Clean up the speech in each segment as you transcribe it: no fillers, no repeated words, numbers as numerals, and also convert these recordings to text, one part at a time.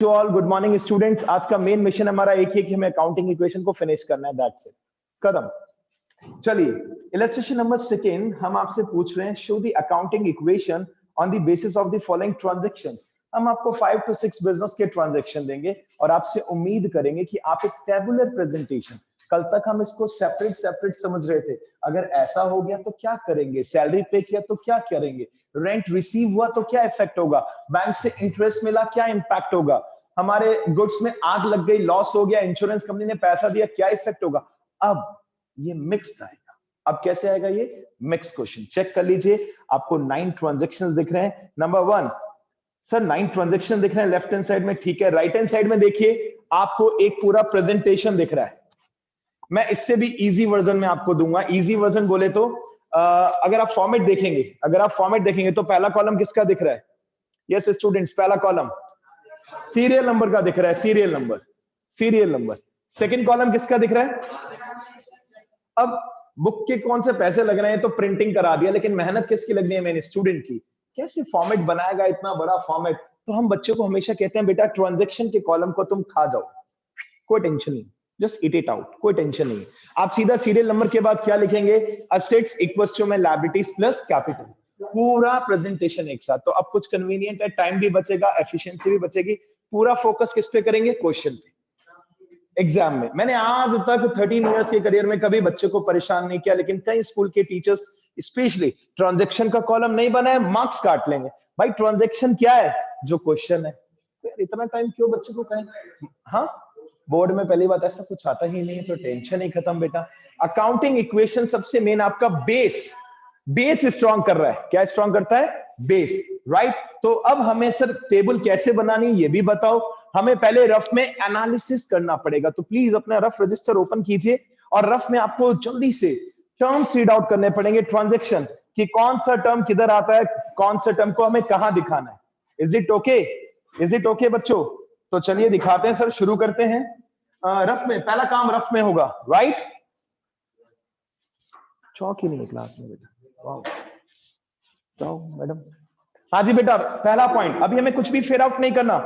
To all, good morning students. आज का main mission हमारा एक ही है कि हमें अकाउंटिंग इक्वेशन को फिनिश करना है। दैट्स इट, खत्म। चलिए, इलस्ट्रेशन नंबर सेकेंड हम आपसे पूछ रहे हैं, show the accounting equation on the basis of the following transactions. हम आपको 5 to 6 बिजनेस के ट्रांजैक्शन देंगे और आपसे उम्मीद करेंगे कि आप एक टेबुलर प्रेजेंटेशन, कल तक हम इसको सेपरेट सेपरेट समझ रहे थे, अगर ऐसा हो गया तो क्या करेंगे, सैलरी पे किया तो क्या करेंगे, रेंट रिसीव हुआ तो क्या इफेक्ट होगा, बैंक से इंटरेस्ट मिला क्या इंपैक्ट होगा, हमारे गुड्स में आग लग गई, लॉस हो गया, इंश्योरेंस कंपनी ने पैसा दिया, क्या इफेक्ट होगा। अब ये मिक्स आएगा। अब कैसे आएगा ये मिक्स क्वेश्चन, चेक कर लीजिए। आपको 9 ट्रांजैक्शंस दिख रहे हैं। नंबर 1, सर 9 ट्रांजैक्शन दिख रहे हैं लेफ्ट हैंड साइड में, ठीक है। राइट हैंड साइड में देखिए, आपको एक पूरा प्रेजेंटेशन दिख रहा है। मैं इससे भी इजी वर्जन में आपको दूंगा। इजी वर्जन बोले तो अगर आप फॉर्मेट देखेंगे तो पहला कॉलम किसका दिख रहा है? यस स्टूडेंट्स, पहला कॉलम सीरियल नंबर का दिख रहा है, सीरियल नंबर। सेकंड कॉलम किसका दिख रहा है? अब बुक के कौन से पैसे लग रहे हैं तो प्रिंटिंग करा दिया, लेकिन मेहनत किसकी लगनी है? मैंने स्टूडेंट की। कैसे फॉर्मेट बनाएगा इतना बड़ा फॉर्मेट? तो हम बच्चों को हमेशा कहते हैं, बेटा ट्रांजैक्शन के कॉलम को तुम खा जाओ, कोई टेंशन नहीं, जस्ट इट इट आउट, कोई टेंशन नहीं। आप सीधा सीरियल नंबर के बाद क्या लिखेंगे? असेट्स इक्वल्स टू में लायबिलिटीज प्लस कैपिटल, पूरा प्रेजेंटेशन एक साथ। तो अब कुछ कन्वीनियंट है, टाइम भी बचेगा, एफिशिएंसी भी बचेगी। पूरा फोकस किस पे करेंगे? क्वेश्चन पे, एग्जाम में। मैंने आज तक 13 इयर्स के करियर में कभी बच्चे को परेशान नहीं किया, लेकिन कई स्कूल के टीचर्स स्पेशली ट्रांजैक्शन का कॉलम नहीं बनाए, मार्क्स काट लेंगे। भाई ट्रांजैक्शन क्या है? जो क्वेश्चन है। तो यार इतना टाइम क्यों बच्चे को कहें? हाँ, बोर्ड में पहली बात ऐसा कुछ आता ही नहीं है, तो टेंशन ही खत्म बेटा। अकाउंटिंग इक्वेशन सबसे मेन आपका बेस स्ट्रॉन्ग कर रहा है। क्या स्ट्रॉन्ग करता है? Base, right. तो अब हमें सर टेबल कैसे बनानी ये भी बताओ। हमें पहले रफ में एनालिसिस करना पड़ेगा, तो प्लीज अपना रफ रजिस्टर ओपन कीजिए और रफ में आपको जल्दी से टर्म्स रीड आउट करने पड़ेंगे ट्रांजैक्शन कि कौन सा टर्म किधर आता है, कौन सा टर्म को हमें कहां दिखाना है। इज इट ओके बच्चों? तो चलिए दिखाते हैं सर, शुरू करते हैं। रफ में पहला काम रफ में होगा, राइट। चौक ही नहीं है क्लास में बेटा, वाह। जाओ मैडम। हाँ जी बेटा, पहला पॉइंट, अभी हमें कुछ भी फेयर आउट नहीं करना।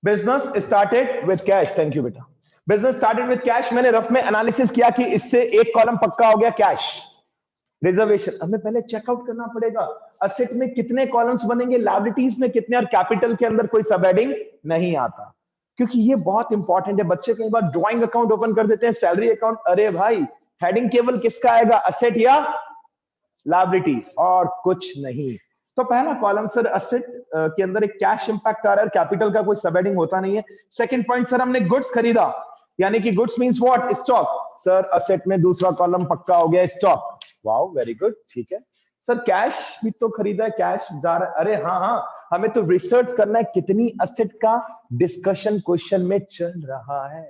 Business started with cash, thank you बेटा। बिजनेस स्टार्टेड विद कैश, मैंने रफ में एनालिसिस किया कि इससे एक कॉलम पक्का हो गया कैश। रिजर्वेशन, हमें पहले चेकआउट करना पड़ेगा असेट में कितने कॉलम्स बनेंगे, लायबिलिटीज में कितने, और कैपिटल के अंदर कोई सब हेडिंग नहीं आता, क्योंकि ये बहुत इंपॉर्टेंट है। बच्चे कई बार ड्राइंग अकाउंट ओपन कर देते हैं, सैलरी अकाउंट, अरे भाई हेडिंग केवल किसका आएगा? असेट या लायबिलिटी, और कुछ नहीं। तो पहला कॉलम सर असेट के अंदर एक कैश इंपैक्ट आ रहा है, कैपिटल का कोई सब हेडिंग होता नहीं है। सेकंड पॉइंट, सर हमने गुड्स खरीदा, यानी कि goods means what? Stock. Sir asset में दूसरा कॉलम पक्का हो गया, स्टॉक। वाओ, वेरी गुड, ठीक है। सर कैश भी तो खरीदा है, कैश जा रहा है, अरे हाँ, हमें तो रिसर्च करना है कितनी असेट का डिस्कशन क्वेश्चन में चल रहा है।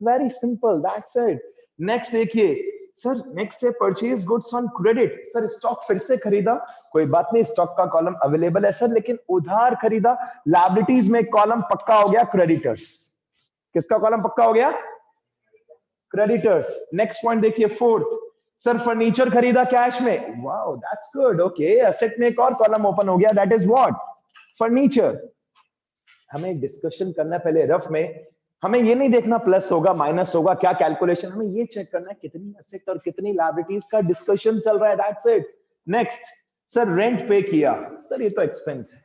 Very simple, that's it. Next देखिए सर, नेक्स्ट है purchase goods on credit. Sir stock फिर से खरीदा, कोई बात नहीं, स्टॉक का कॉलम अवेलेबल है सर, लेकिन उधार खरीदा, लायबिलिटीज में कॉलम पक्का हो गया क्रेडिटर्स। किसका कॉलम पक्का हो गया? क्रेडिटर्स। नेक्स्ट पॉइंट देखिए फोर्थ, सर फर्नीचर खरीदा कैश में, wow that's good, okay. Asset में एक और कॉलम ओपन हो गया, दैट इज व्हाट? फर्नीचर। हमें डिस्कशन करना है पहले रफ में, हमें ये नहीं देखना प्लस होगा माइनस होगा क्या कैलकुलेशन, हमें ये चेक करना है कितनी असेट और कितनी लायबिलिटीज का डिस्कशन चल रहा है, that's it. Next, sir rent पे किया, सर ये तो एक्सपेंस है।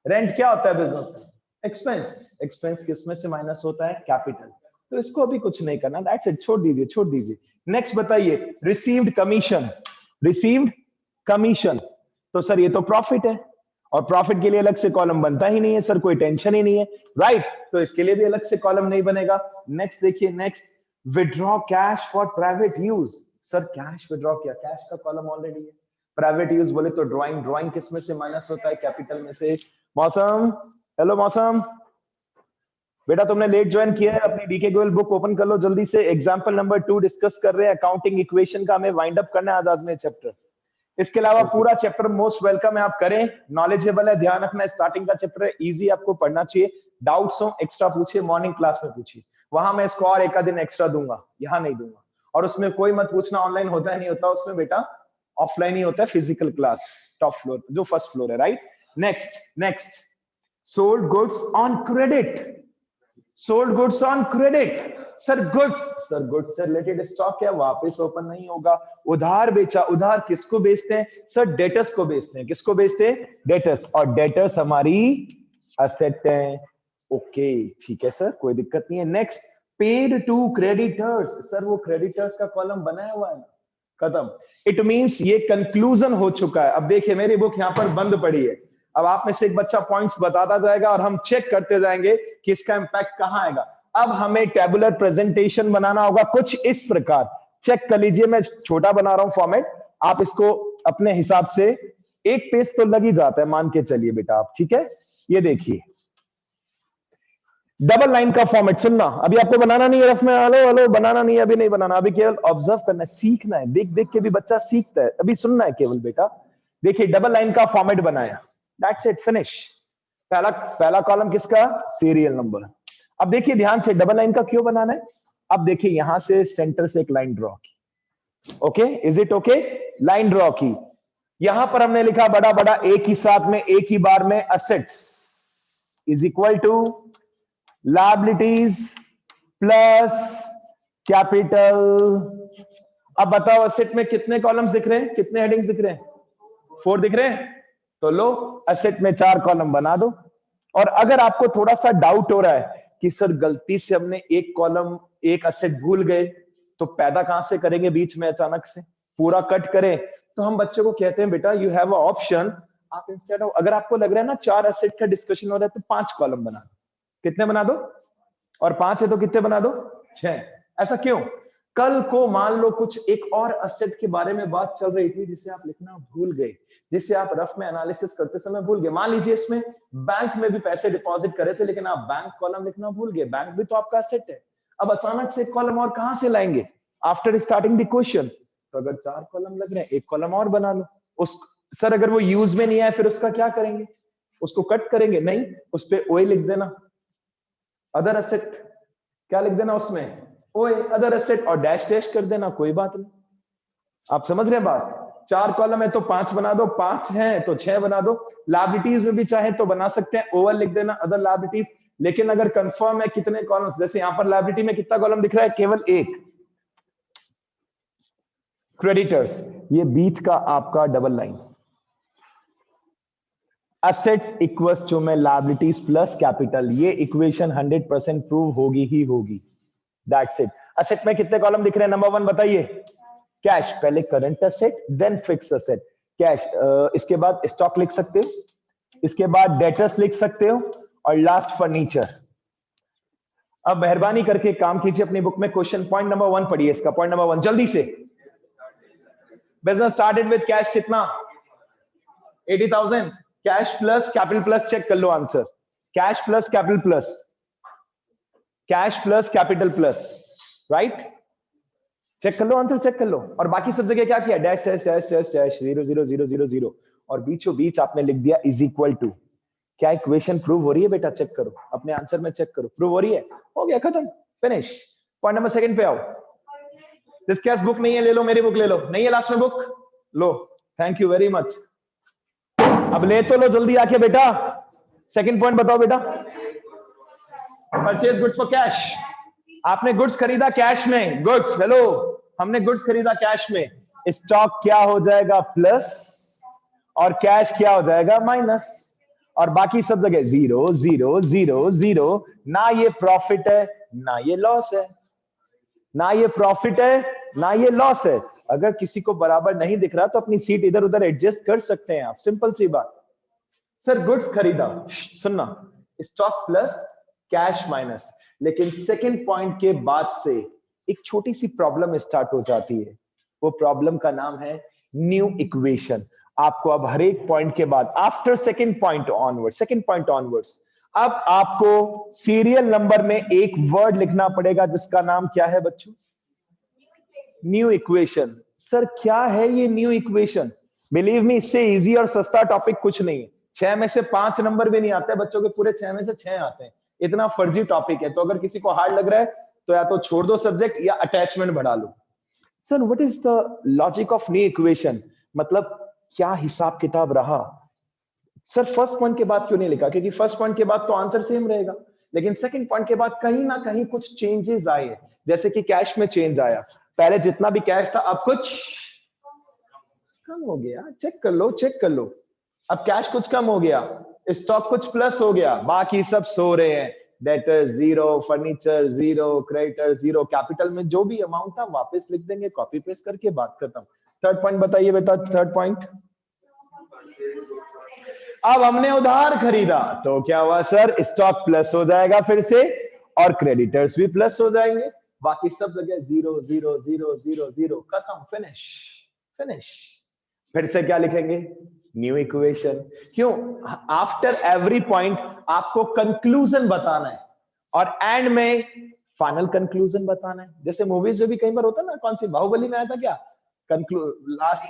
रेंट क्या होता है बिजनेस में? एक्सपेंस। एक्सपेंस किसमें से माइनस होता है? कैपिटल। तो इसको अभी कुछ नहीं करना, दैट्स इट, छोड़ दीजिए। नेक्स्ट बताइए, रिसीव्ड कमीशन, तो सर ये तो प्रॉफिट है, और प्रॉफिट के लिए अलग से कॉलम बनता ही नहीं है सर, कोई टेंशन ही नहीं है, राइट। तो इसके लिए भी अलग से कॉलम नहीं बनेगा। नेक्स्ट देखिए, next withdraw cash for private use. Sir cash withdraw किया, कैश का कॉलम ऑलरेडी है। प्राइवेट यूज बोले तो ड्राइंग किस में से माइनस होता है? कैपिटल में से। मौसम, हेलो मौसम, बेटा तुमने लेट ज्वाइन किया है, अपनी डीके गोयल बुक ओपन कर लो जल्दी से। एग्जांपल नंबर 2 डिस्कस कर रहे हैं, अकाउंटिंग इक्वेशन का हमें वाइंड अप करना है आज में चैप्टर। इसके अलावा पूरा चैप्टर मोस्ट वेलकम है, आप करें, नॉलेजेबल है, ध्यान रखना स्टार्टिंग का चैप्टर है, इजी आपको पढ़ना चाहिए। डाउट्स हो एक्स्ट्रा पूछिए, मॉर्निंग क्लास में पूछिए, वहां मैं इसको और एक दिन एक्स्ट्रा दूंगा, यहाँ नहीं दूंगा। और उसमें कोई मत पूछना ऑनलाइन होता है नहीं होता, उसमें बेटा ऑफलाइन ही होता है, फिजिकल क्लास टॉप फ्लोर जो फर्स्ट फ्लोर है, right. Next sold goods on credit, sold goods on credit. Sir goods से रिलेटेड स्टॉक है, वापस ओपन नहीं होगा। उधार बेचा, उधार किसको बेचते हैं सर? डेटर्स को बेचते हैं। किसको बेचते हैं? डेटर्स। और डेटर्स हमारी असेट है। ओके ठीक है सर, कोई दिक्कत नहीं है। Next, paid to creditors. Sir वो क्रेडिटर्स का कॉलम बनाया हुआ है ना, खत्म। इट मींस ये कंक्लूजन हो चुका है। अब देखिए मेरी बुक यहां पर बंद पड़ी है, अब आप में से एक बच्चा पॉइंट्स बताता जाएगा और हम चेक करते जाएंगे कि इसका इंपैक्ट कहां आएगा। अब हमें टेबुलर प्रेजेंटेशन बनाना होगा कुछ इस प्रकार। चेक कर लीजिए, मैं छोटा बना रहा हूं फॉर्मेट, आप इसको अपने हिसाब से, एक पेज तो लग ही जाता है, मान के चलिए बेटा आप, ठीक है। ये देखिए डबल लाइन का फॉर्मेट, सुनना अभी आपको बनाना नहीं है रफ में, हेलो हेलो बनाना नहीं है, अभी नहीं बनाना, अभी केवल ऑब्जर्व करना है, सीखना है, देख देख के भी बच्चा सीखता है, अभी सुनना है केवल बेटा। देखिए डबल लाइन का फॉर्मेट बनाया, दैट्स इट, फिनिश। पहला कॉलम किसका? Serial number. अब देखिए ध्यान से, डबल लाइन का क्यों बनाना है? अब देखिए यहां से सेंटर से एक लाइन ड्रॉ की, okay, is it okay? Line draw की, यहां पर हमने लिखा बड़ा बड़ा एक ही साथ में, एक ही बार में, assets is equal to liabilities plus capital. अब बताओ असेट में कितने कॉलम्स दिख रहे हैं, कितने हेडिंग्स दिख रहे हैं? 4 दिख रहे हैं। तो लो असेट में 4 कॉलम बना दो। और अगर आपको थोड़ा सा डाउट हो रहा है कि सर गलती से हमने एक कॉलम, एक असेट भूल गए, तो पैदा कहां से करेंगे बीच में अचानक से, पूरा कट करें? तो हम बच्चों को कहते हैं बेटा यू हैव अ ऑप्शन, आप इंस्टेड ऑफ, अगर आपको लग रहा है ना 4 असेट का डिस्कशन हो रहा है, तो 5 कॉलम बना दो। कितने बना दो? और 5 है तो कितने बना दो? 6। ऐसा क्यों? कल को मान लो कुछ एक और असेट के बारे में बात चल रही थी जिसे आप लिखना भूल गए, जिसे आप रफ में एनालिसिस करते समय भूल गए। मान लीजिए इसमें बैंक में भी पैसे डिपॉजिट करे थे, लेकिन आप बैंक कॉलम लिखना भूल गए, बैंक भी तो आपका असेट है। अब अचानक से एक कॉलम और कहां से लाएंगे आफ्टर स्टार्टिंग द क्वेश्चन? तो अगर 4 कॉलम लग रहे हैं, एक कॉलम और बना लो। उस सर अगर वो यूज में नहीं आए फिर उसका क्या करेंगे? उसको कट करेंगे? नहीं, उस पे ओए लिख देना, अदर असेट, क्या लिख देना उसमें? ओए अदर असेट, और डैश डैश कर देना, कोई बात नहीं। आप समझ रहे हैं बात? 4 कॉलम है तो 5 बना दो, 5 है तो 6 बना दो। लायबिलिटीज में भी चाहे तो बना सकते हैं, ओवर लिख देना, अदर लायबिलिटीज। लेकिन अगर कंफर्म है कितने कॉलम्स, जैसे यहां पर लायबिलिटी में कितना कॉलम दिख रहा है? केवल एक, क्रेडिटर्स, ये बीच का आपका double line, assets equals to में लायबिलिटीज प्लस कैपिटल, ये इक्वेशन 100% प्रूव होगी ही होगी, दैट्स इट। असेट में कितने कॉलम दिख रहे हैं? नंबर 1 बताइए, कैश, पहले current asset then fix asset, cash, इसके बाद स्टॉक लिख सकते हो, इसके बाद डेटर्स लिख सकते हो, और लास्ट फर्नीचर। अब मेहरबानी करके काम कीजिए, अपनी बुक में क्वेश्चन पॉइंट नंबर 1 पढ़िए, इसका पॉइंट नंबर 1 जल्दी से। बिजनेस स्टार्टेड विद कैश कितना? 80,000। Cash plus capital plus, check कर लो answer, cash plus capital plus, cash plus capital plus, right? Check कर लो आंसर, चेक कर लो। और बाकी सब जगह क्या किया? Dash dash dash dash dash 0 0 0 0 0, और बीचों बीच आपने लिख दिया इज इक्वल टू। क्या इक्वेशन प्रूव हो रही है बेटा? चेक करो अपने आंसर में, चेक करो, प्रूव हो रही है? हो गया, खत्म, फिनिश। पॉइंट नंबर 2 पे आओ। जिसके पास बुक नहीं है ले लो, मेरी बुक ले लो। नहीं है लास्ट में book? Low, thank you very much. अब ले तो लो जल्दी आके बेटा। सेकंड पॉइंट बताओ बेटा। परचेज गुड्स फॉर कैश, आपने गुड्स खरीदा कैश में, गुड्स, हेलो, हमने गुड्स खरीदा कैश में, स्टॉक क्या हो जाएगा? प्लस, और कैश क्या हो जाएगा? माइनस। और बाकी सब जगह 0 0 0 0, ना ये प्रॉफिट है ना ये लॉस है, ना ये प्रॉफिट है ना ये लॉस है। अगर किसी को बराबर नहीं दिख रहा तो अपनी सीट इधर उधर एडजस्ट कर सकते हैं आप, सिंपल सी बात। सर गुड्स खरीदा, सुनना, स्टॉक प्लस कैश माइनस, लेकिन सेकंड पॉइंट के बाद से एक छोटी सी प्रॉब्लम स्टार्ट हो जाती है। वो प्रॉब्लम का नाम है न्यू इक्वेशन। आपको अब हर एक पॉइंट के बाद, आफ्टर सेकंड पॉइंट ऑनवर्ड्स, अब आपको सीरियल नंबर में एक वर्ड लिखना पड़ेगा जिसका नाम क्या है बच्चों? New equation. सर क्या है ये न्यू इक्वेशन? बिलीव मी, इससे इजी और सस्ता टॉपिक कुछ नहीं है। 6 में से 5 नंबर भी नहीं आते बच्चों के, पूरे 6 में से 6 आते हैं। इतना फर्जी टॉपिक है, तो अगर किसी को हार्ड लग रहा है तो या तो छोड़ दो सब्जेक्ट या अटैचमेंट बढ़ा लो। Sir what is the logic of new equation? मतलब क्या हिसाब किताब रहा सर फर्स्ट पॉइंट के बाद क्यों नहीं लिखा? क्योंकि फर्स्ट पॉइंट के बाद तो आंसर सेम रहेगा, लेकिन सेकंड पॉइंट के बाद कहीं ना कहीं कुछ चेंजेस आए हैं, जैसे कि कैश में चेंज आया। पहले जितना भी कैश था अब कुछ कम हो गया। चेक कर लो, चेक कर लो। अब कैश कुछ कम हो गया, स्टॉक कुछ प्लस हो गया, बाकी सब सो रहे हैं। Debtor zero, furniture zero, creditor zero. Capital में जो भी अमाउंट था वापस लिख देंगे, कॉपी पेस्ट करके, बात खत्म। थर्ड पॉइंट बताइए बेटा, थर्ड पॉइंट। अब हमने उधार खरीदा तो क्या हुआ सर? स्टॉक प्लस हो जाएगा फिर से, और क्रेडिटर्स भी प्लस हो जाएंगे। बाकी सब जगह zero zero zero zero zero, खत्म, फिनिश फिनिश। फिर से क्या लिखेंगे? New equation. क्यों? आफ्टर एवरी पॉइंट आपको कंक्लूजन बताना है और एंड में फाइनल कंक्लूजन बताना है। जैसे मूवीज जो भी कई बार होता है ना, कौन सी बाहुबली में आया था क्या? लास्ट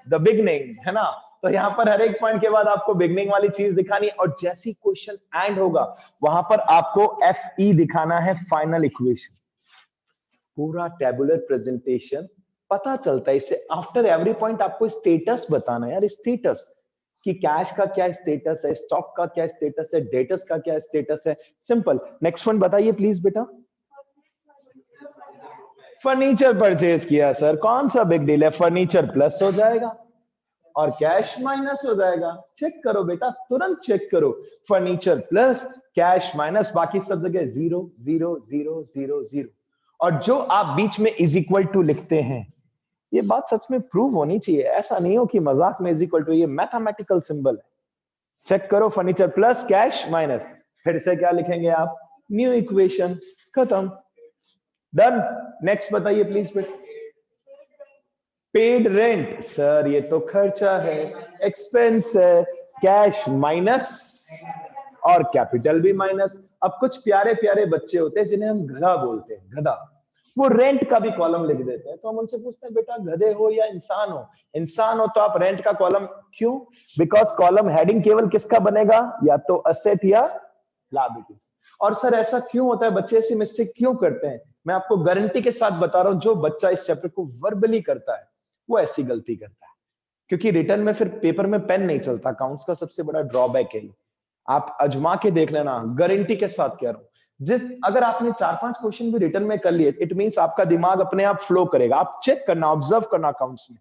द बिगनिंग, है ना? तो यहां पर हर एक पॉइंट के बाद आपको बिगनिंग वाली चीज दिखानी, और जैसी क्वेश्चन एंड होगा वहां पर आपको FE दिखाना है, फाइनल इक्वेशन। पूरा टेबुलर प्रेजेंटेशन पता चलता है इससे। आफ्टर एवरी पॉइंट आपको स्टेटस बताना है यार, स्टेटस कि कैश का क्या स्टेटस है, स्टॉक का क्या स्टेटस है, डेटर्स का क्या स्टेटस है। सिंपल। नेक्स्ट पॉइंट बताइए प्लीज बेटा। फर्नीचर परचेज किया सर, कौन सा बिग डील है? फर्नीचर प्लस हो जाएगा और कैश माइनस हो जाएगा। चेक करो बेटा, तुरंत चेक करो। फर्नीचर प्लस, कैश माइनस, बाकी सब जगह zero zero zero zero zero. और जो आप बीच में इज इक्वल टू लिखते हैं, ये बात सच में प्रूव होनी चाहिए। ऐसा नहीं हो कि मजाक में इज इक्वल टू, ये मैथमेटिकल सिंबल है। चेक करो, फर्नीचर प्लस, कैश माइनस। फिर से क्या लिखेंगे आप? न्यू इक्वेशन, खत्म, डन। नेक्स्ट बताइए प्लीज बेटा। पेड रेंट सर, ये तो खर्चा है, एक्सपेंस है। कैश माइनस और कैपिटल भी माइनस। अब कुछ प्यारे प्यारे बच्चे होते हैं जिन्हें हम गधा बोलते हैं, गधा। वो रेंट का भी कॉलम लिख देते हैं, तो हम उनसे पूछते हैं बेटा गधे हो या इंसान हो? इंसान हो तो आप रेंट का कॉलम क्यों? बिकॉज कॉलम हेडिंग केवल किसका बनेगा? या तो असेट या लायबिलिटी। और सर ऐसा क्यों होता है? बच्चे ऐसी मिस्टेक क्यों करते हैं? मैं आपको गारंटी के साथ बता रहा हूं, जो बच्चा इस चैप्टर को वर्बली करता है वो ऐसी गलती करता है, क्योंकि रिटर्न में फिर पेपर में पेन नहीं चलता। अकाउंट्स का सबसे बड़ा ड्रॉबैक है। आप अजमा के देख लेना, गारंटी के साथ कह रहा हूं। अगर आपने 4-5 क्वेश्चन भी रिटर्न में कर लिए, इट मींस आपका दिमाग अपने आप फ्लो करेगा। आप चेक करना, ऑब्जर्व करना अकाउंट्स में।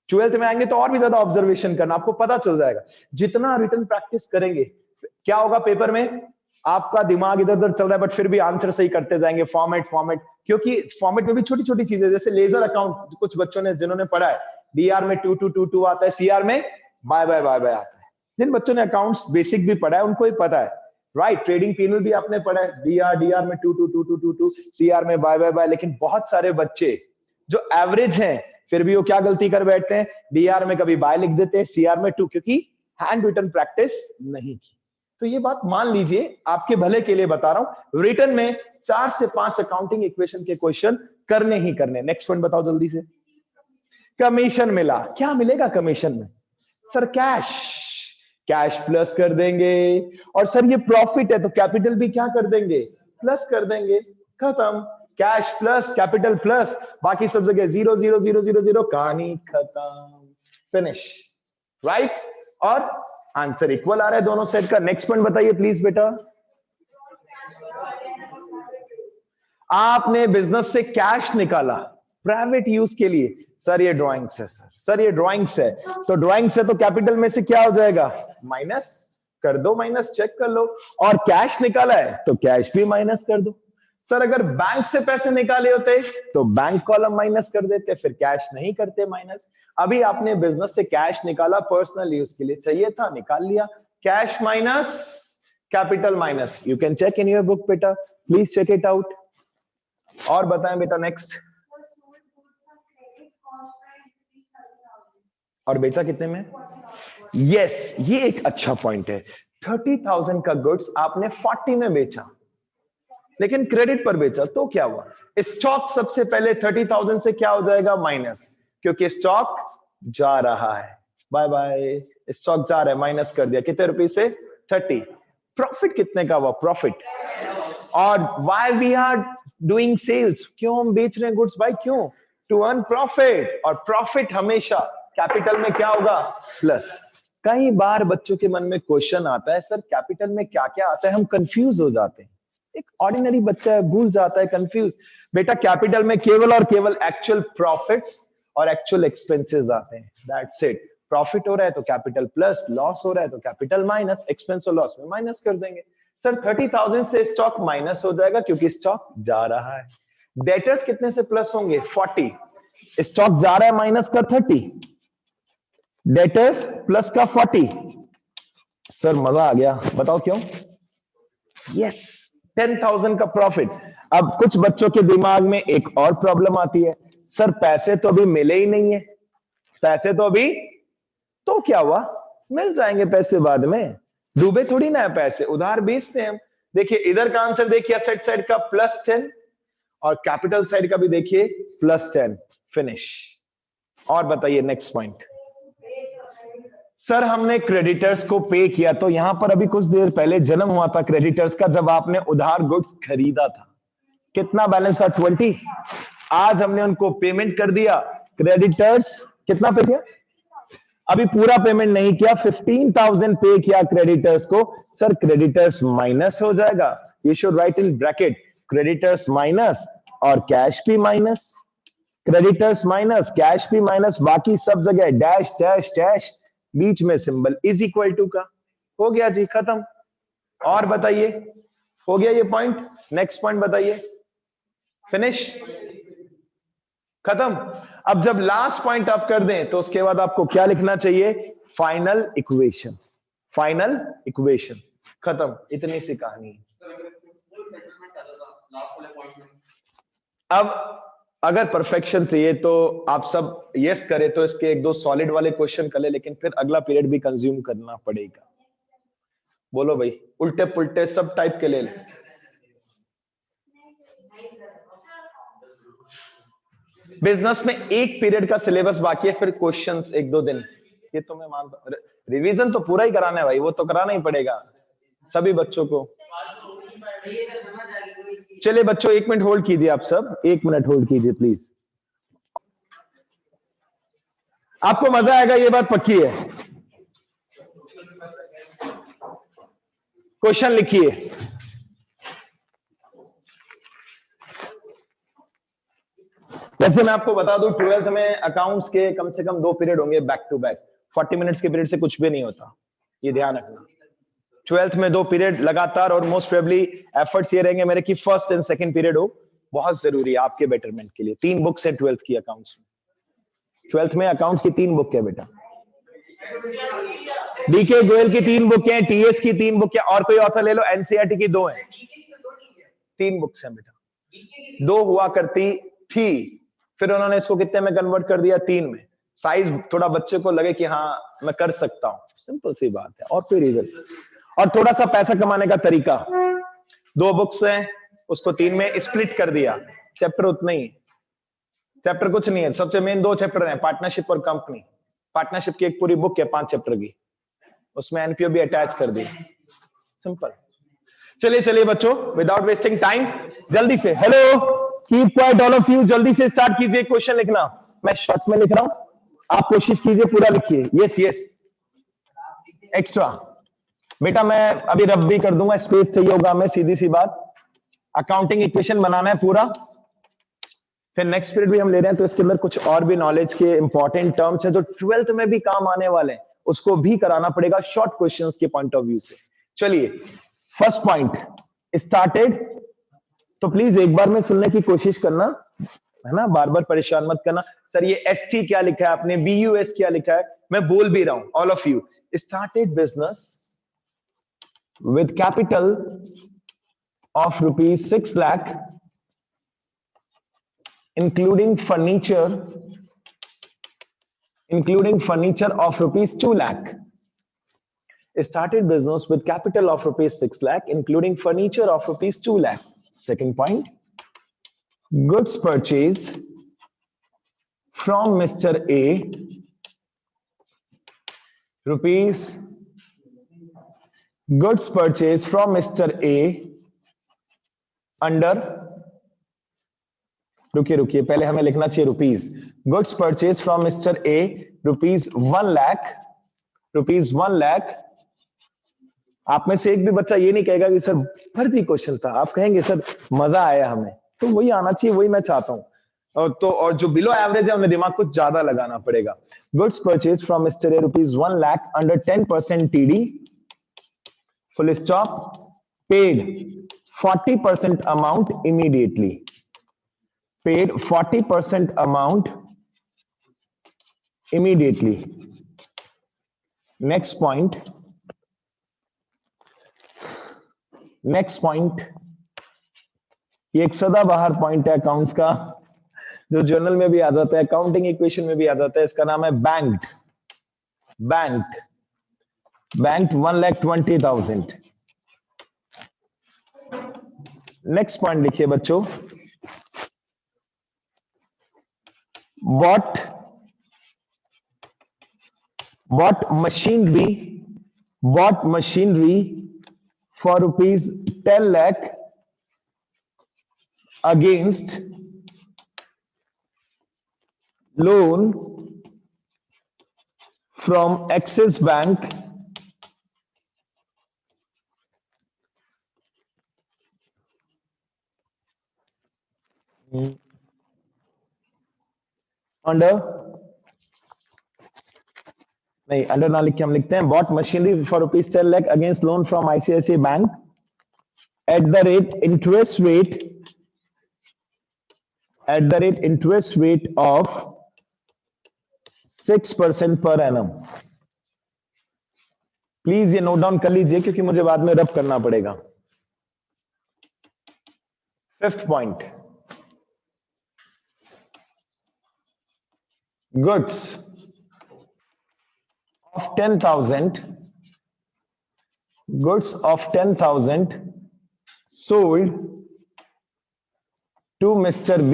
12th में आएंगे तो और भी ज्यादा ऑब्जर्वेशन करना, आपको पता चल जाएगा। जितना रिटर्न प्रैक्टिस करेंगे, क्या होगा पेपर में? आपका दिमाग इधर उधर चल रहा है बट फिर भी आंसर सही करते जाएंगे। फॉर्मेट फॉर्मेट, क्योंकि फॉर्मेट में भी छोटी छोटी चीजें, जैसे लेजर अकाउंट, कुछ बच्चों ने जिन्होंने पढ़ा है, डीआर में 2222 आता है, सीआर में बाय बाय बाय बाय आता है। जिन बच्चों ने अकाउंट्स बेसिक भी पढ़ा है उनको ही पता है, राइट? ट्रेडिंग पीनल भी आपने पढ़ा है, डीआर में 222222, सीआर में बाय बाय बाय। लेकिन बहुत सारे बच्चे जो एवरेज हैं फिर भी वो क्या गलती कर बैठते हैं? डीआर में कभी बाय लिख देते हैं, सीआर में 2, क्योंकि हैंड रिटन प्रैक्टिस नहीं की। तो ये बात मान लीजिए, आपके भले के लिए बता रहा हूं। रिटर्न में 4 से 5 अकाउंटिंग इक्वेशन के क्वेश्चन करने ही करने। नेक्स्ट पॉइंट बताओ जल्दी से। कमीशन मिला, क्या मिलेगा कमीशन में? सर कैश, कैश प्लस कर देंगे। और सर ये प्रॉफिट है तो कैपिटल भी क्या कर देंगे? प्लस कर देंगे, खत्म। कैश प्लस, कैपिटल प्लस, बाकी सब जगह zero zero zero zero zero, कहानी खत्म, फिनिश, राइट? और आंसर इक्वल आ रहा है दोनों सेट का। नेक्स्ट पॉइंट बताइए प्लीज बेटा। आपने बिजनेस से कैश निकाला प्राइवेट यूज के लिए। सर ये ड्राइंग्स है, सर ये ड्राइंग्स है। तो ड्राइंग्स है तो कैपिटल में से क्या हो जाएगा? माइनस कर दो, माइनस चेक कर लो। और कैश निकाला है तो कैश भी माइनस कर दो। सर अगर बैंक से पैसे निकाले होते तो बैंक कॉलम माइनस कर देते, फिर कैश नहीं करते माइनस। अभी आपने बिजनेस से कैश निकाला, पर्सनल यूज के लिए चाहिए था, निकाल लिया। Cash minus capital minus. You can check in your book बेटा, प्लीज चेक इट आउट। और बताएं बेटा नेक्स्ट। और बेचा कितने में? यस, ये एक अच्छा पॉइंट है। 30,000 का गुड्स आपने 40 में बेचा, लेकिन क्रेडिट पर बेचा तो क्या हुआ? स्टॉक सबसे पहले 30,000 से क्या हो जाएगा? माइनस, क्योंकि स्टॉक जा रहा है। बाय बाय, स्टॉक जा रहा है, माइनस कर दिया। कितने रुपए से? 30। प्रॉफिट कितने का हुआ? प्रॉफिट। और why we are doing sales, क्यों हम बेच रहे हैं गुड्स भाई? क्यों? To earn profit. और प्रॉफिट हमेशा कैपिटल में क्या होगा? प्लस। कई बार बच्चों के मन में क्वेश्चन आता है, सर कैपिटल में क्या क्या आता है, हम कंफ्यूज हो जाते हैं। एक ऑर्डिनरी बच्चा है, भूल जाता है, कंफ्यूज। बेटा कैपिटल में केवल और केवल एक्चुअल प्रॉफिट्स और एक्चुअल एक्सपेंसेस आते हैं, दैट्स इट। प्रॉफिट हो रहा है तो कैपिटल प्लस, लॉस हो रहा है तो कैपिटल माइनस, एक्सपेंस और लॉस में माइनस कर देंगे। सर 30,000 से स्टॉक माइनस हो जाएगा क्योंकि स्टॉक जा रहा है। डेटर्स कितने से प्लस होंगे? 40। स्टॉक जा रहा है माइनस का 30, डेटर्स प्लस का 40। सर मजा आ गया, बताओ क्यों? यस, 10,000 का प्रॉफिट। अब कुछ बच्चों के दिमाग में एक और प्रॉब्लम आती है, सर पैसे तो अभी मिले ही नहीं है, पैसे तो अभी, तो क्या हुआ, मिल जाएंगे पैसे बाद में, डूबे थोड़ी ना है पैसे, उधार बेचते हैं हम। देखिए इधर का आंसर देखिए, असेट साइड का +10 और कैपिटल साइड का भी देखिए +10, फिनिश। और बताइए नेक्स्ट पॉइंट। सर हमने क्रेडिटर्स को पे किया, तो यहां पर अभी कुछ देर पहले जन्म हुआ था क्रेडिटर्स का, जब आपने उधार गुड्स खरीदा था। कितना बैलेंस था? 20। आज हमने उनको पेमेंट कर दिया, क्रेडिटर्स कितना पे किया? अभी पूरा पेमेंट नहीं किया, 15,000 पे किया क्रेडिटर्स को। सर क्रेडिटर्स माइनस हो जाएगा, you should write in bracket creditors minus और कैश भी माइनस, क्रेडिटर्स माइनस कैश भी माइनस, बाकी सब जगह डैश डैश डैश, बीच में सिंबल इज इक्वल टू का। हो गया जी, खत्म। और बताइए, हो गया ये पॉइंट? नेक्स्ट पॉइंट बताइए, फिनिश, खत्म। अब जब लास्ट पॉइंट आप कर दें तो उसके बाद आपको क्या लिखना चाहिए? फाइनल इक्वेशन, फाइनल इक्वेशन, खत्म। इतनी सी कहानी है। अब अगर परफेक्शन चाहिए तो आप सब यस करें तो इसके एक दो सॉलिड वाले क्वेश्चन कर ले, लेकिन फिर अगला पीरियड भी कंज्यूम करना पड़ेगा। बोलो भाई, उल्टे पुल्टे सब टाइप के ले ले। बिजनेस में एक पीरियड का सिलेबस बाकी है, फिर क्वेश्चंस एक दो दिन, ये तो मैं मानता हूं। रिवीजन तो पूरा ही कराना है भाई, वो तो कराना ही पड़ेगा सभी बच्चों को। चलिए बच्चों 1 मिनट होल्ड कीजिए, आप सब 1 मिनट होल्ड कीजिए प्लीज। आपको मजा आएगा, ये बात पक्की है। क्वेश्चन लिखिए। वैसे मैं आपको बता दूं, 12th में अकाउंट्स के कम से कम 2 पीरियड होंगे बैक टू बैक। 40 मिनट्स के पीरियड से कुछ भी नहीं होता, ये ध्यान रखना। 12th में 2 पीरियड लगातार, और मोस्ट प्रोबेबली एफर्ट्स ये रहेंगे मेरे कि फर्स्ट एंड सेकंड पीरियड हो, बहुत जरूरी है आपके बेटरमेंट के लिए। 3 बुक्स है 12th की अकाउंट्स में। 12th में अकाउंट्स की 3 बुक है बेटा, डीके गोयल की 3 बुक है, टीएस की 3 बुक है, और कोई ऑथर ले लो, एनसीईआरटी की 2 है। 3 बुक्स है बेटा, 2 हुआ करती थी, फिर उन्होंने इसको कितने में कन्वर्ट कर दिया? 3 में। साइज थोड़ा बच्चे को लगे कि हाँ मैं कर सकता हूं, सिंपल सी बात है, और कोई रीजन। और थोड़ा सा पैसा कमाने का तरीका, 2 बुक्स हैं, उसको 3 में स्प्लिट कर दिया, चैप्टर उतना ही, चैप्टर कुछ नहीं है। सबसे मेन 2 चैप्टर हैं, पार्टनरशिप और कंपनी। पार्टनरशिप की एक पूरी बुक है 5 चैप्टर की, उसमें एनपीओ भी अटैच कर दी, सिंपल। चलिए चलिए बच्चों, विदाउट वेस्टिंग टाइम जल्दी से, hello keep quiet all of you, जल्दी से स्टार्ट कीजिए क्वेश्चन लिखना। मैं शॉर्ट में लिख रहा हूं, आप कोशिश कीजिए पूरा लिखिए। यस यस, एक्स्ट्रा बेटा मैं अभी रब भी कर दूंगा, स्पेस चाहिए होगा हमें, सीधी सी बात। अकाउंटिंग इक्वेशन बनाना है पूरा, फिर नेक्स्ट पीरियड भी हम ले रहे हैं, तो इसके अंदर कुछ और भी नॉलेज के इंपॉर्टेंट टर्म्स हैं जो 12th में भी काम आने वाले हैं, उसको भी कराना पड़ेगा शॉर्ट क्वेश्चंस के पॉइंट ऑफ व्यू से। चलिए फर्स्ट पॉइंट स्टार्टेड, तो प्लीज एक बार में सुनने की कोशिश करना, है ना, बार बार परेशान मत करना। सर ये एसटी क्या लिखा है आपने, बीयूएस क्या लिखा है, मैं बोल भी रहा हूं, all of you. Started business with capital of ₹6 lakh including furniture of ₹2 lakh. Started business with capital of ₹6 lakh including furniture of ₹2 lakh. Second point, goods purchased from Mr. A, goods purchased from Mr. A under, रुकिए पहले हमें लिखना चाहिए rupees. Goods purchase from mister A ₹1 lakh ₹1,00,000। आप में से एक भी बच्चा ये नहीं कहेगा कि सर फर्जी क्वेश्चन था, आप कहेंगे सर मजा आया हमें। तो वही आना चाहिए, वही मैं चाहता हूं। और जो बिलो एवरेज है उन्हें दिमाग कुछ ज्यादा लगाना पड़ेगा। Goods purchase from mister A ₹1,00,000 under 10% TD, full stop, paid 40% amount immediately, paid 40% amount immediately. Next point, ये एक सदाबहार पॉइंट है अकाउंट्स का, जो जर्नल में भी आ जाता है, अकाउंटिंग इक्वेशन में भी आ जाता है। इसका नाम है बैंक्ड। बैंक्ड 1,20,000। नेक्स्ट पॉइंट लिखिए बच्चों, what machinery for ₹10,00,000 against loan from Axis Bank under ना लिख के हम लिखते हैं bought machinery for ₹10,00,000 against loan from ICICI bank at the rate interest rate of 6% per annum। Please ये नोट डाउन कर लीजिए क्योंकि मुझे बाद में रब करना पड़ेगा। Fifth point, goods of 10,000 sold to Mr. B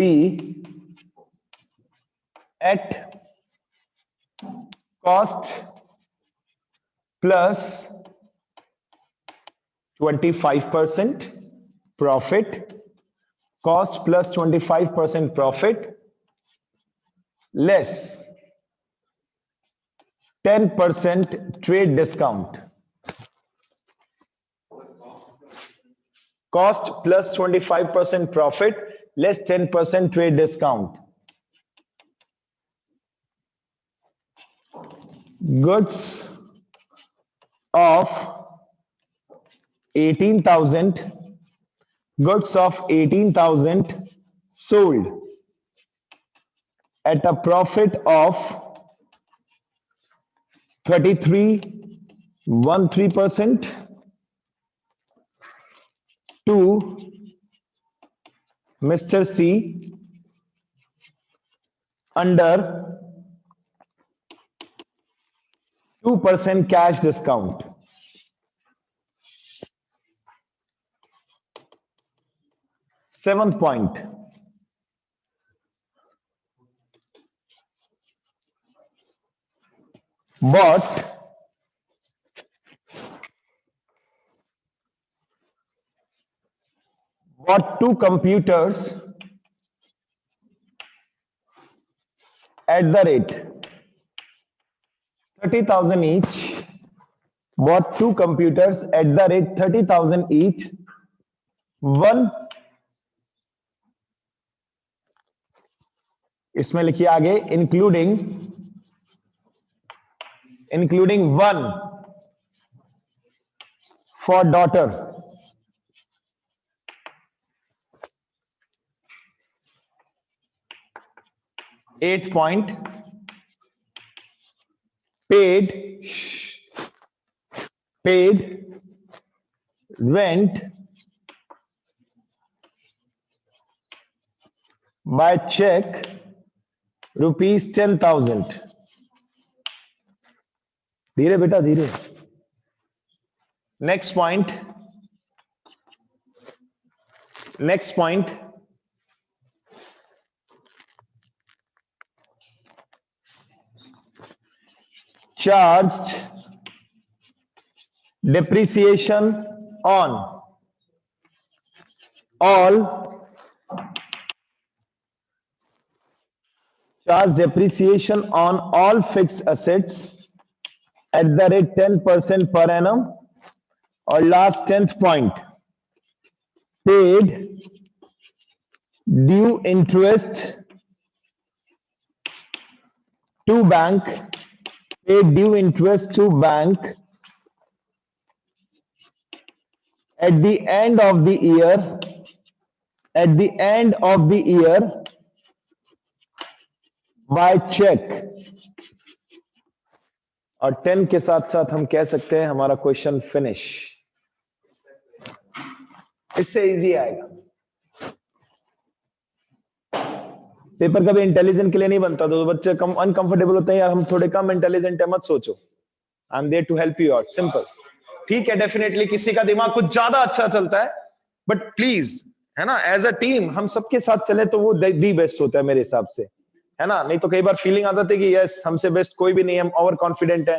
at cost plus 25% profit, cost plus 25% profit less 10% trade discount, cost plus 25% profit less 10% trade discount, goods of 18,000 sold at a profit of 33.13% to Mr. C under 2% cash discount। Seventh point, bought two computers at the rate 30,000 each, bought two computers at the rate 30,000 each, one, इसमें लिखिए आगे, including one for daughter। Eighth point, paid rent by check ₹10,000। धीरे बेटा धीरे। Next point, charged depreciation on all fixed assets 10% per annum, और last 10th point, paid due interest to bank, paid due interest to bank at the end of the year, at the end of the year by check. और 10 के साथ साथ हम कह सकते हैं हमारा क्वेश्चन फिनिश। इससे इजी आएगा। पेपर कभी इंटेलिजेंट के लिए नहीं बनता, तो बच्चे कम अनकंफर्टेबल होते हैं, यार हम थोड़े कम इंटेलिजेंट है, मत सोचो, I am there to help you out, simple. ठीक है, डेफिनेटली किसी का दिमाग कुछ ज्यादा अच्छा चलता है, बट प्लीज, है ना, एज अ टीम हम सबके साथ चले तो वो दी बेस्ट होता है मेरे हिसाब से, है ना। नहीं तो कई बार फीलिंग आ जाती है कि यस हमसे बेस्ट कोई भी नहीं, हम ओवर कॉन्फिडेंट है,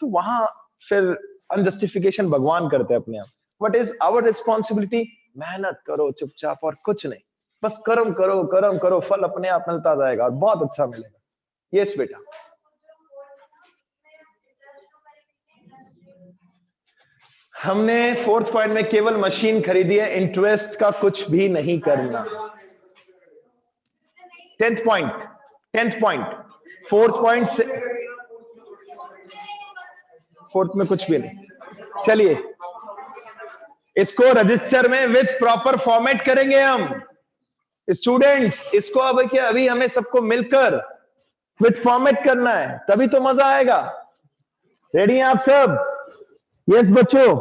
तो वहां फिर अनजस्टिफिकेशन भगवान करते हैं अपने आप। What is our responsibility? मेहनत करो चुपचाप और कुछ नहीं, बस कर्म करो, कर्म करो, फल अपने आप मिलता जाएगा और बहुत अच्छा मिलेगा। यस बेटा। हमने 4th पॉइंट में केवल मशीन खरीदी है, इंटरेस्ट का कुछ भी नहीं करना। 10th पॉइंट 4th पॉइंट से 4th में कुछ भी नहीं। चलिए इसको रजिस्टर में विद प्रॉपर फॉर्मेट करेंगे हम स्टूडेंट्स। इसको अब क्या, अभी हमें सबको मिलकर विद फॉर्मेट करना है, तभी तो मजा आएगा। रेडी हैं आप सब? यस बच्चों,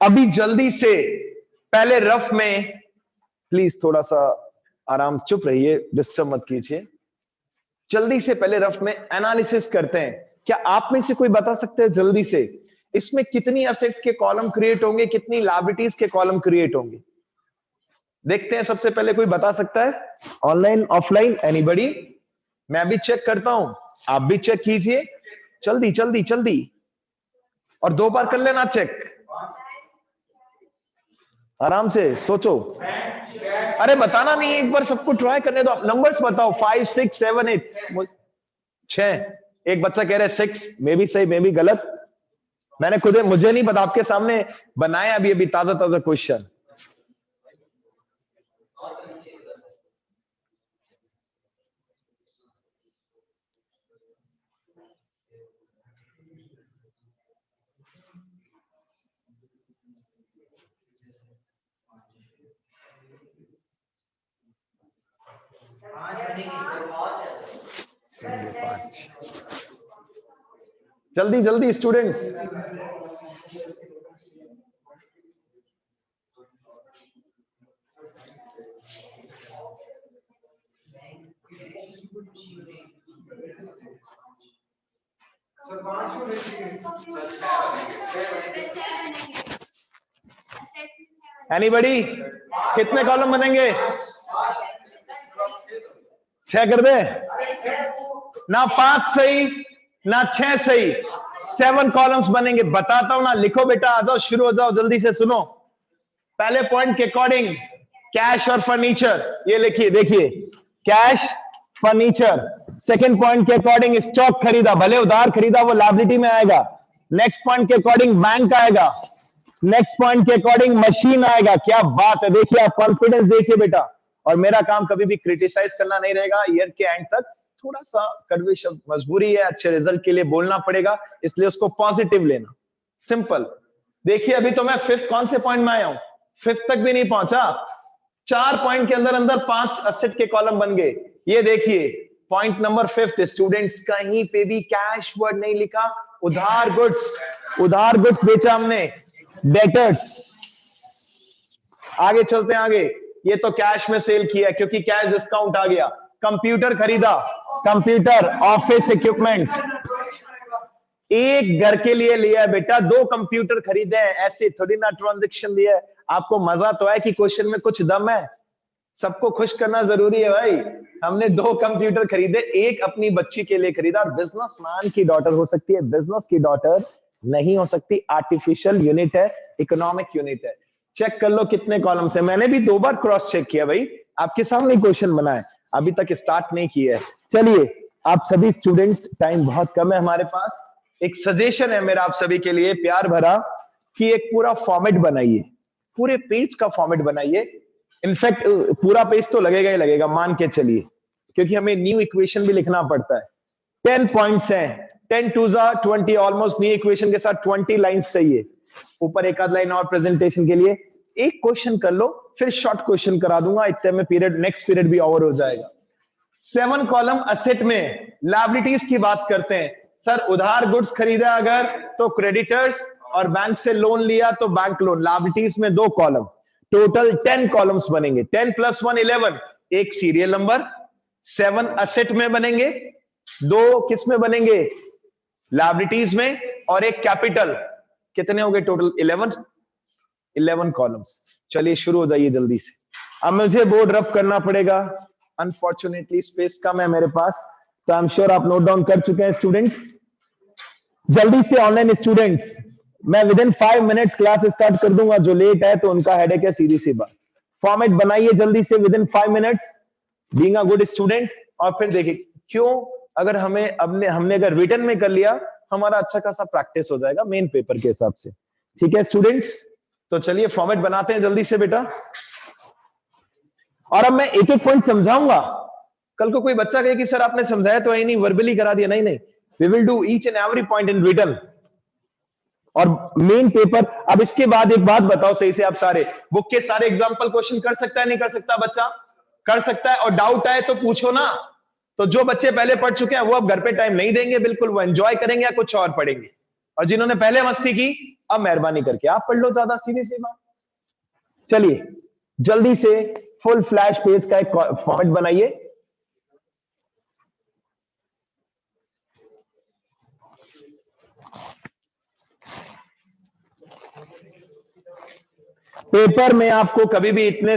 अभी जल्दी से पहले रफ में, प्लीज थोड़ा सा आराम, चुप रहिए, डिस्टर्ब मत कीजिए। जल्दी से पहले रफ में एनालिसिस करते हैं। क्या आप में से कोई बता सकते हैं जल्दी से इसमें कितनी असेट्स के कॉलम क्रिएट होंगे, कितनी लायबिलिटीज के कॉलम क्रिएट होंगे? देखते हैं, सबसे पहले कोई बता सकता है? Online offline anybody? मैं भी चेक करता हूं, आप भी चेक कीजिए, जल्दी जल्दी जल्दी, और 2 बार कर लेना चेक, आराम से सोचो। अरे बताना नहीं, एक बार सबको ट्राई करने दो। नंबर्स बताओ, 5 6 7 8 6। एक बच्चा कह रहा है 6, मे भी सही मे भी गलत, मैंने खुद, मुझे नहीं पता, आपके सामने बनाया अभी अभी ताजा ताजा क्वेश्चन। जल्दी जल्दी स्टूडेंट्स। एनीबॉडी? कितने कॉलम बनेंगे? 6 कर दे ना, 5 सही ना 6 सही, 7 कॉलम्स बनेंगे। बताता हूं ना, लिखो बेटा, आ जाओ, शुरू हो जाओ, जल्दी से सुनो। पहले पॉइंट के अकॉर्डिंग कैश और फर्नीचर, ये लिखिए, देखिए, कैश फर्नीचर। सेकंड पॉइंट के अकॉर्डिंग स्टॉक खरीदा, भले उधार खरीदा, वो लायबिलिटी में आएगा। नेक्स्ट पॉइंट के अकॉर्डिंग बैंक आएगा। नेक्स्ट पॉइंट के अकॉर्डिंग मशीन आएगा। क्या बात है, देखिए आप कॉन्फिडेंस देखिए बेटा। और मेरा काम कभी भी क्रिटिसाइज करना नहीं रहेगा, ईयर के एंड तक थोड़ा सा कड़वे शब्द मजबूरी है, अच्छे रिजल्ट के लिए बोलना पड़ेगा, इसलिए उसको पॉजिटिव लेना, सिंपल। देखिए अभी तो मैं 5th कौन से पॉइंट में आया हूं, 5th तक भी नहीं पहुंचा। 4 पॉइंट के अंदर अंदर 5 असेट के कॉलम बन गए। ये देखिए पॉइंट नंबर 5th, स्टूडेंट्स कहीं पे भी कैश वर्ड नहीं लिखा, उधार गुड्स बेचा हमने, डेटर्स। आगे चलते हैं आगे, ये तो कैश में सेल किया क्योंकि कैश डिस्काउंट आ गया। कंप्यूटर खरीदा, कंप्यूटर, ऑफिस इक्विपमेंट्स, एक घर के लिए लिया है बेटा, 2 कंप्यूटर खरीदे हैं, ऐसे थोड़ी ना ट्रांजैक्शन लिया है। आपको मजा तो है कि क्वेश्चन में कुछ दम है, सबको खुश करना जरूरी है भाई। हमने 2 कंप्यूटर खरीदे, एक अपनी बच्ची के लिए खरीदा, और बिजनेसमैन की डॉटर हो सकती है, बिजनेस की डॉटर नहीं हो सकती, आर्टिफिशियल यूनिट है, इकोनॉमिक यूनिट है। चेक कर लो कितने कॉलम है, मैंने भी 2 बार क्रॉस चेक किया भाई, आपके सामने क्वेश्चन बना है, अभी तक स्टार्ट नहीं किया है। चलिए आप सभी स्टूडेंट्स, टाइम बहुत कम है हमारे पास, एक सजेशन है मेरा आप सभी के लिए प्यार भरा कि एक पूरा फॉर्मेट बनाइए, पूरे पेज का फॉर्मेट बनाइए। इनफैक्ट पूरा पेज तो लगेगा ही लगेगा, मान के चलिए, क्योंकि हमें न्यू इक्वेशन भी लिखना पड़ता है। 10 पॉइंट्स हैं, 10 टू जा 20, ऑलमोस्ट न्यू इक्वेशन के साथ 20 लाइंस चाहिए। ऊपर एक आध लाइन और प्रेजेंटेशन के लिए। एक क्वेश्चन कर लो, फिर शॉर्ट क्वेश्चन करा दूंगा, इतने में पीरियड, नेक्स्ट पीरियड भी ओवर हो जाएगा। 7 कॉलम असेट में लायबिलिटीज की बात करते हैं। सर उधार गुड्स खरीदा अगर तो क्रेडिटर्स, और बैंक से लोन लिया तो बैंक लोन। लायबिलिटीज में 2 कॉलम, टोटल 10 कॉलम्स बनेंगे। 10 + 1 11, एक सीरियल नंबर। 7 असेट में बनेंगे, 2 किस में बनेंगे, लायबिलिटीज में, और एक कैपिटल। कितने हो गए टोटल, 11 कॉलम्स। चलिए शुरू हो जाइए जल्दी से। अब मुझे बोर्ड रब करना पड़ेगा, अनफॉर्चुनेटली स्पेस कम है मेरे पास, तो आई एम श्योर आप नोट डाउन कर चुके हैं स्टूडेंट्स। जल्दी से ऑनलाइन स्टूडेंट्स, मैं with in 5 minutes class start कर दूंगा, जो लेट है तो उनका हेडेक है, सीधी सी बात। फॉर्मेट बनाइए जल्दी से with in 5 minutes, being a good student. और फिर देखिए क्यों, अगर हमने अगर रिटन में कर लिया, हमारा अच्छा खासा प्रैक्टिस हो जाएगा मेन पेपर के हिसाब से। ठीक है स्टूडेंट्स, तो चलिए फॉर्मेट बनाते हैं जल्दी से बेटा। और अब मैं एक एक पॉइंट समझाऊंगा। कल को कोई बच्चा कहे कि सर आपने समझाया तो है नहीं, वर्बली करा दिया। नहीं नहीं, we will do each and every point in written और मेन पेपर। अब इसके बाद एक बात बताओ सही से, आप सारे बुक के सारे एग्जांपल क्वेश्चन कर सकता है नहीं कर सकता बच्चा? कर सकता है। और डाउट आए तो पूछो ना। तो जो बच्चे पहले पढ़ चुके हैं वो अब घर पे टाइम नहीं देंगे, बिल्कुल वो एंजॉय करेंगे या कुछ और पढ़ेंगे। और जिन्होंने पहले मस्ती की, अब मेहरबानी करके आप पढ़ लो ज्यादा, सीधी सी बात। चलिए जल्दी से फुल फ्लैश पेज का एक फॉर्मेट बनाइए। पेपर में आपको कभी भी इतने